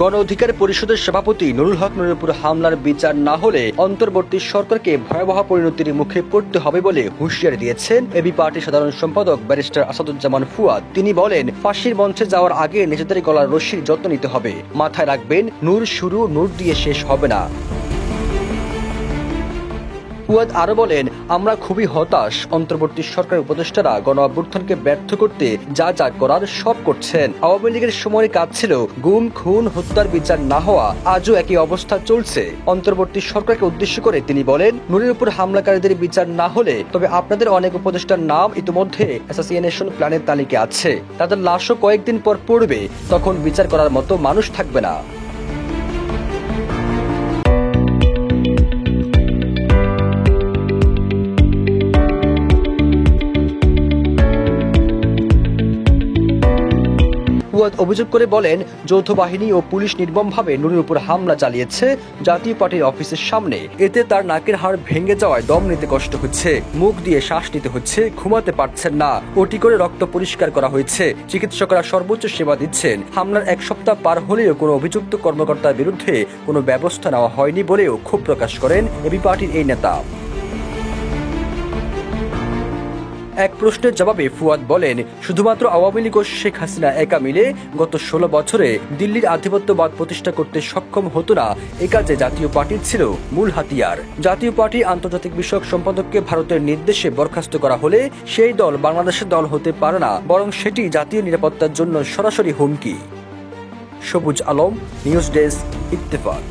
গণ অধিকার পরিষদের সভাপতি নুরুল হক নুরের উপর হামলার বিচার না হলে অন্তর্বর্তী সরকারকে ভয়াবহ পরিণতির মুখে পড়তে হবে বলে হুঁশিয়ারি দিয়েছেন এবি পার্টির সাধারণ সম্পাদক ব্যারিস্টার আসাদুজ্জামান ফুয়াদ। তিনি বলেন, ফাঁসির মঞ্চে যাওয়ার আগে নিজেদের গলার রশির যত্ন নিতে হবে। মাথায় রাখবেন, নূর শুরু, নূর দিয়ে শেষ হবে না। ফুয়াদ আরো বলেন, আমরা খুবই হতাশ। অন্তর্বর্তী সরকারের উপদেষ্টারা গণ অভ্যুত্থানকে ব্যর্থ করতে যা যা করার সব করছেন। আওয়ামী লীগের সময় কাজ ছিল গুম, খুন, হত্যার বিচার না হওয়া, আজও একই অবস্থা চলছে। অন্তর্বর্তী সরকারকে উদ্দেশ্য করে তিনি বলেন, নূরের উপর হামলাকারীদের বিচার না হলে তবে আপনাদের অনেক উপদেষ্টার নাম ইতিমধ্যে অ্যাসাসিনেশন প্ল্যানের তালিকায় আছে। তাদের লাশও কয়েকদিন পর পড়বে, তখন বিচার করার মতো মানুষ থাকবে না। ফুয়াদ অভিযোগ করে বলেন, যৌথ বাহিনী ও পুলিশ নির্মমভাবে নূরের উপর হামলা চালিয়েছে জাতীয় পার্টির অফিসের সামনে। এতে তার নাকের হাড় ভেঙে যাওয়ায় দম নিতে কষ্ট হচ্ছে, মুখ দিয়ে শ্বাস নিতে হচ্ছে, ঘুমাতে পারছেন না। ওটি করে রক্ত পরিষ্কার করা হয়েছে। চিকিৎসকরা সর্বোচ্চ সেবা দিচ্ছেন। হামলার এক সপ্তাহ পার হলেও কোনো অভিযুক্ত কর্মকর্তার বিরুদ্ধে কোনো ব্যবস্থা নেওয়া হয়নি বলেও ক্ষোভ প্রকাশ করেন এবি পার্টির এই নেতা। এক প্রশ্নের জবাবে ফুয়াদ বলেন, শুধুমাত্র আওয়ামী লীগ ও শেখ হাসিনা একা মিলে গত 16 বছরে দিল্লির আধিপত্যবাদ প্রতিষ্ঠা করতে সক্ষম হতো না। এ কাজে জাতীয় পার্টির ছিল মূল হাতিয়ার। জাতীয় পার্টি আন্তর্জাতিক বিষয়ক সম্পাদককে ভারতের নির্দেশে বরখাস্ত করা হলে সেই দল বাংলাদেশের দল হতে পারে না, বরং সেটি জাতীয় নিরাপত্তার জন্য সরাসরি হুমকি। সবুজ আলম, নিউজ ডেস্ক, ইত্তেফাক।